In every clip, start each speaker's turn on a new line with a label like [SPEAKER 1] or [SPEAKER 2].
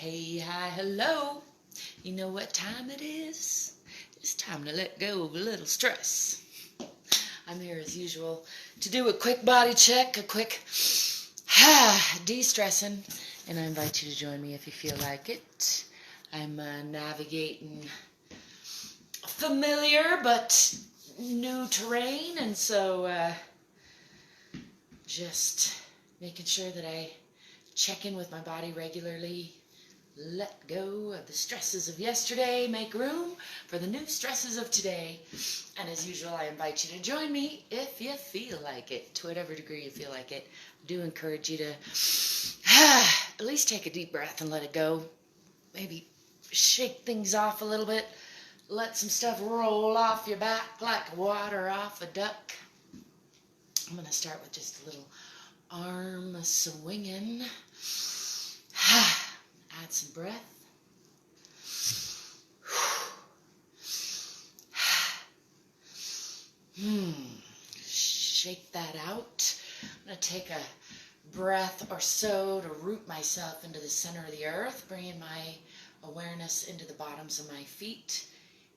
[SPEAKER 1] Hey, hi, hello. You know what time it is? It's time to let go of a little stress. I'm here as usual to do a quick body check, a quick de-stressing, and I invite you to join me if you feel like it. I'm navigating familiar but new terrain, and so just making sure that I check in with my body regularly, let go of the stresses of yesterday, make room for the new stresses of today. And as usual, I invite you to join me if you feel like it, to whatever degree you feel like it. I do encourage you to at least take a deep breath and let it go. Maybe shake things off a little bit. Let some stuff roll off your back like water off a duck. I'm going to start with just a little arm swinging. Add some breath. Shake that out. I'm going to take a breath or so to root myself into the center of the earth, bringing my awareness into the bottoms of my feet,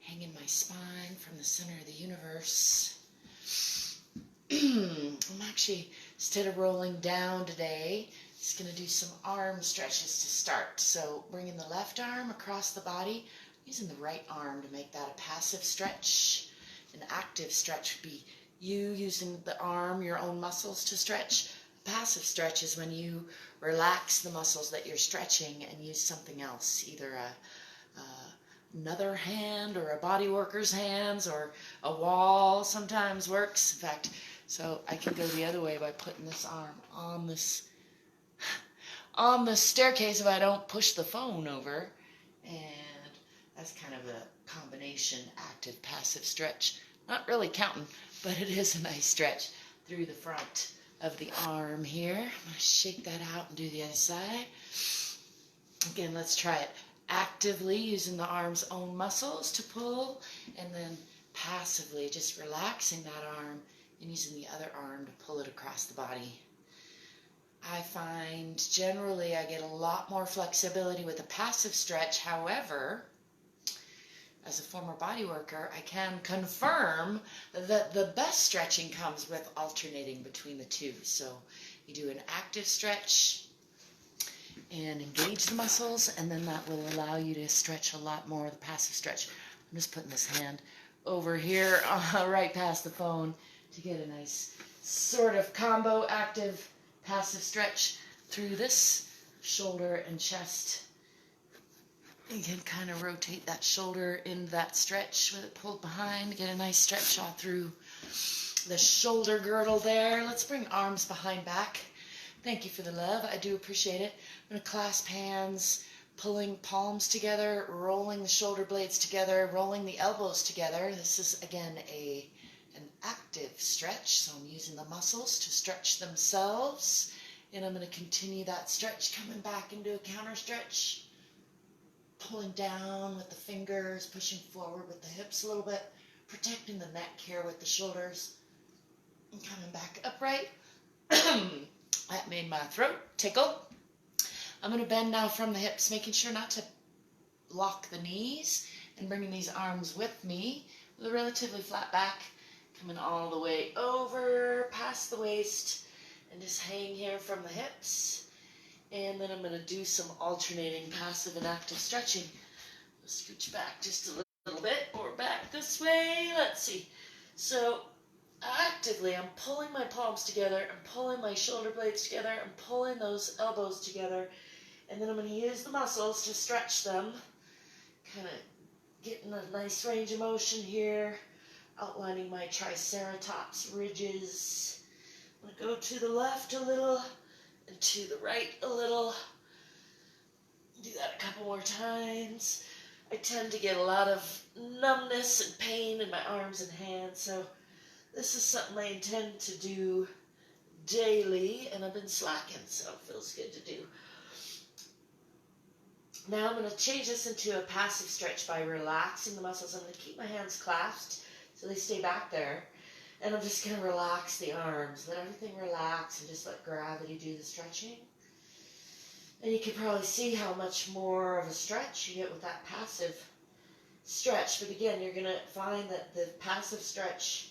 [SPEAKER 1] hanging my spine from the center of the universe. I'm actually, instead of rolling down today, just going to do some arm stretches to start. So bringing the left arm across the body, using the right arm to make that a passive stretch. An active stretch would be you using the arm, your own muscles to stretch. A passive stretch is when you relax the muscles that you're stretching and use something else, either another hand or a body worker's hands, or a wall sometimes works. In fact, so I can go the other way by putting this arm on the staircase if I don't push the phone over. And that's kind of a combination active passive stretch. Not really counting, but it is a nice stretch through the front of the arm here. I'm going to shake that out and do the other side. Again, let's try it. Actively using the arm's own muscles to pull, and then passively just relaxing that arm and using the other arm to pull it across the body. I find generally I get a lot more flexibility with a passive stretch. However, as a former body worker, I can confirm that the best stretching comes with alternating between the two. So you do an active stretch and engage the muscles, and then that will allow you to stretch a lot more, the passive stretch. I'm just putting this hand over here right past the phone to get a nice sort of combo active passive stretch through this shoulder and chest. You can kind of rotate that shoulder in that stretch with it pulled behind, get a nice stretch all through the shoulder girdle there. Let's bring arms behind back. Thank you for the love. I do appreciate it. I'm going to clasp hands, pulling palms together, rolling the shoulder blades together, rolling the elbows together. This is, again, an active stretch, so I'm using the muscles to stretch themselves. And I'm going to continue that stretch, coming back into a counter stretch, pulling down with the fingers, pushing forward with the hips a little bit, protecting the neck here with the shoulders, and coming back upright. That made my throat tickle. I'm going to bend now from the hips, making sure not to lock the knees, and bringing these arms with me with a relatively flat back, coming all the way over past the waist, and just hang here from the hips. And then I'm going to do some alternating passive and active stretching. I'll scooch back just a little bit, or back this way. Let's see. So actively, I'm pulling my palms together, I'm pulling my shoulder blades together, I'm pulling those elbows together, and then I'm going to use the muscles to stretch them, kind of getting a nice range of motion here, outlining my triceratops ridges. I'm going to go to the left a little, and to the right a little. Do that a couple more times. I tend to get a lot of numbness and pain in my arms and hands, so this is something I intend to do daily, and I've been slacking, so it feels good to do. Now I'm going to change this into a passive stretch by relaxing the muscles. I'm going to keep my hands clasped so they stay back there, and I'm just going to relax the arms. Let everything relax and just let gravity do the stretching. And you can probably see how much more of a stretch you get with that passive stretch. But again, you're going to find that the passive stretch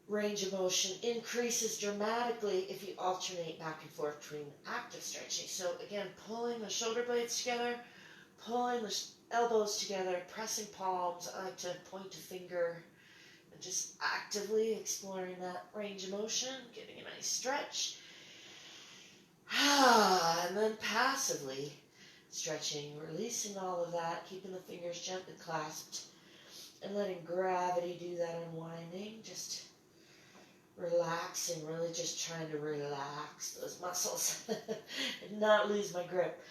[SPEAKER 1] range of motion increases dramatically if you alternate back and forth between active stretching. So again, pulling the shoulder blades together, pulling the elbows together, pressing palms. I like to point a finger and just actively exploring that range of motion, getting a nice stretch. And then passively stretching, releasing all of that, keeping the fingers gently clasped and letting gravity do that unwinding, just relaxing, really just trying to relax those muscles and not lose my grip.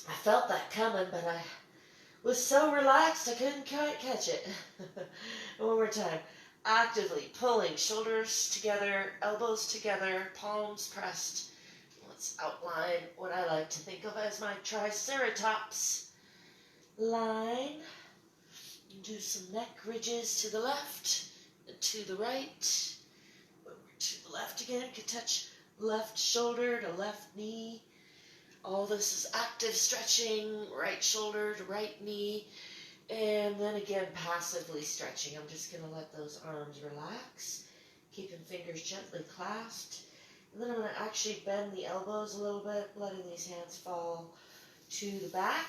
[SPEAKER 1] I felt that coming, but I was so relaxed I couldn't quite catch it. One more time. Actively pulling shoulders together, elbows together, palms pressed. Let's outline what I like to think of as my triceratops line. Do some neck ridges to the left, to the right, over to the left again. Could touch left shoulder to left knee. All this is active stretching, right shoulder to right knee. And then again, passively stretching. I'm just going to let those arms relax, keeping fingers gently clasped. And then I'm going to actually bend the elbows a little bit, letting these hands fall to the back.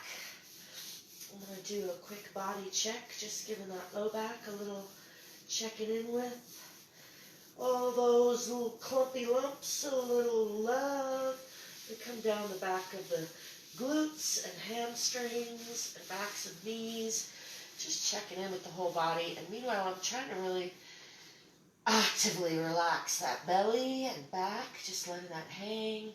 [SPEAKER 1] I'm going to do a quick body check, just giving that low back a little checking in with. All those little clumpy lumps, a little love. They come down the back of the glutes and hamstrings and backs of knees. Just checking in with the whole body. And meanwhile, I'm trying to really actively relax that belly and back. Just letting that hang.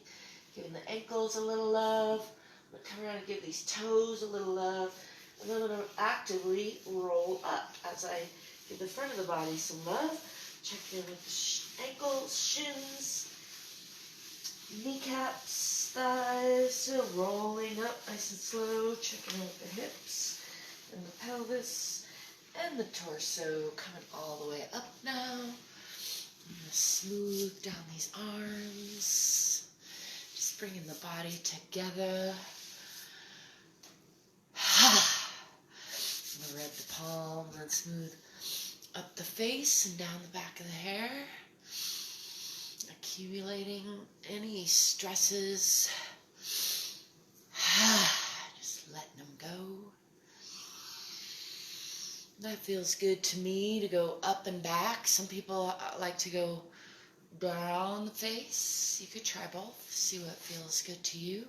[SPEAKER 1] Giving the ankles a little love. I'm going to come around and give these toes a little love. And then I'm going to actively roll up as I give the front of the body some love. Checking in with the ankles, shins, kneecaps, thighs, still rolling up nice and slow, checking in with the hips and the pelvis and the torso, coming all the way up now. I'm going to smooth down these arms, just bringing the body together. I'm going to rub the palms and smooth up the face and down the back of the hair. Accumulating any stresses, just letting them go. That feels good to me, to go up and back. Some people like to go down the face. You could try both, see what feels good to you.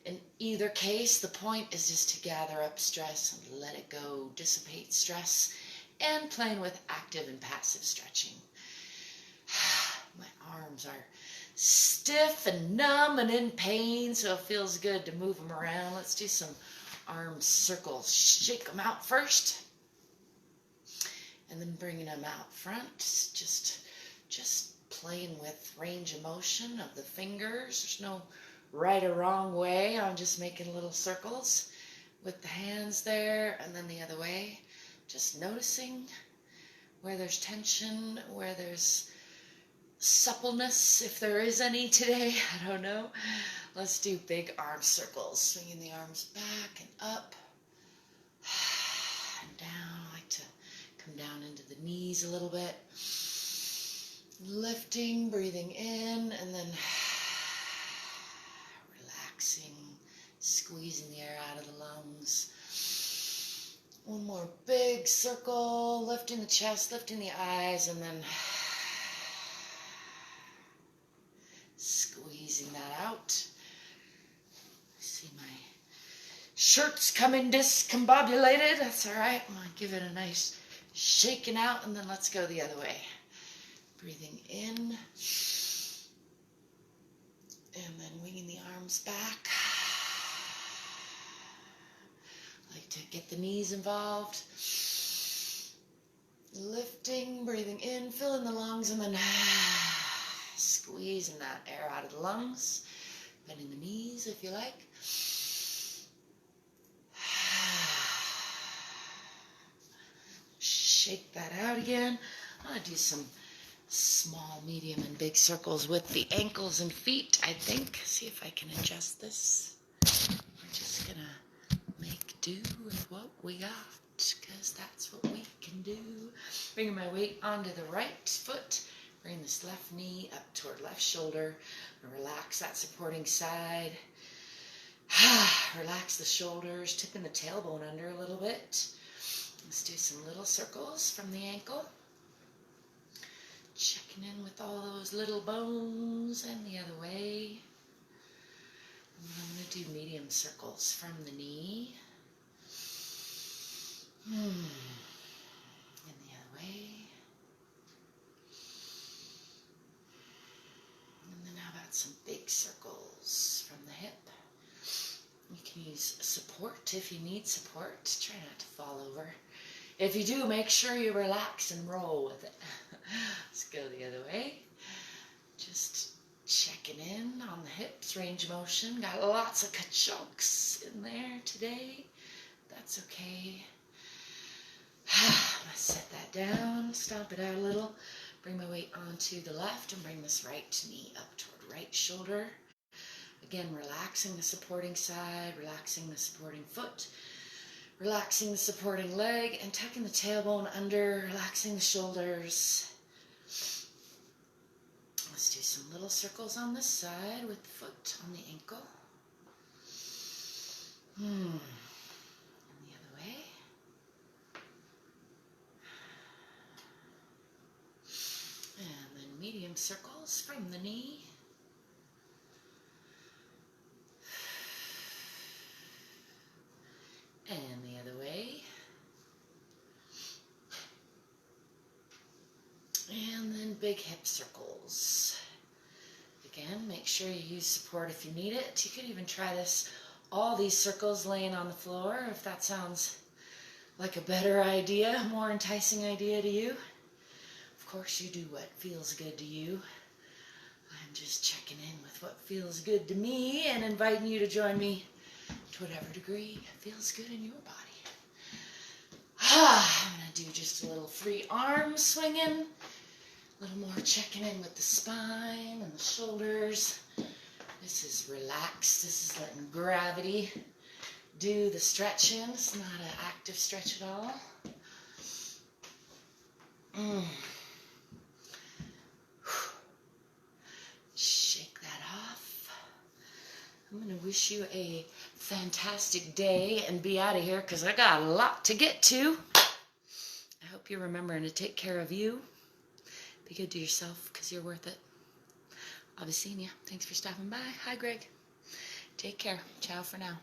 [SPEAKER 1] In either case, the point is just to gather up stress and let it go, dissipate stress, and playing with active and passive stretching. My arms are stiff and numb and in pain, so it feels good to move them around. Let's do some arm circles. Shake them out first, and then bringing them out front. Just playing with range of motion of the fingers. There's no right or wrong way. I'm just making little circles with the hands there, and then the other way. Just noticing where there's tension, where there's suppleness, if there is any today. I don't know. Let's do big arm circles. Swinging the arms back and up and down. I like to come down into the knees a little bit. Lifting, breathing in, and then relaxing, squeezing the air out of the lungs. One more big circle, lifting the chest, lifting the eyes, and then squeezing that out. I see my shirt's coming discombobulated. That's all right. I'm going to give it a nice shaking out, and then let's go the other way. Breathing in, and then winging the arms back. Like to get the knees involved. Lifting, breathing in, filling the lungs, and then squeezing that air out of the lungs. Bending the knees if you like. Shake that out again. I'm going to do some small, medium, and big circles with the ankles and feet, I think. See if I can adjust this. We're just going to make do with what we got, because that's what we can do. Bringing my weight onto the right foot. Bring this left knee up toward left shoulder. Relax that supporting side. Relax the shoulders, tipping the tailbone under a little bit. Let's do some little circles from the ankle. Checking in with all those little bones and the other way. And I'm going to do medium circles from the knee. And the other way. And then how about some big circles from the hip? You can use support if you need support. Try not to fall over. If you do, make sure you relax and roll with it. Let's go the other way. Just checking in on the hips, range of motion. Got lots of chunks in there today. That's okay. Let's set that down, stomp it out a little. Bring my weight onto the left and bring this right knee up toward right shoulder. Again, relaxing the supporting side, relaxing the supporting foot. Relaxing the supporting leg and tucking the tailbone under, relaxing the shoulders. Let's do some little circles on this side with the foot on the ankle. And the other way. And then medium circles from the knee. And the other way. And then big hip circles. Again, make sure you use support if you need it. You could even try this, all these circles laying on the floor, if that sounds like a better idea, more enticing idea to you. Of course, you do what feels good to you. I'm just checking in with what feels good to me and inviting you to join me to whatever degree feels good in your body. I'm going to do just a little free arm swinging. A little more checking in with the spine and the shoulders. This is relaxed. This is letting gravity do the stretching. It's not an active stretch at all. Shake that off. I'm going to wish you a fantastic day and be out of here because I got a lot to get to. I hope you're remembering to take care of you. Be good to yourself because you're worth it. I'll be seeing you. Thanks for stopping by. Hi, Greg. Take care. Ciao for now.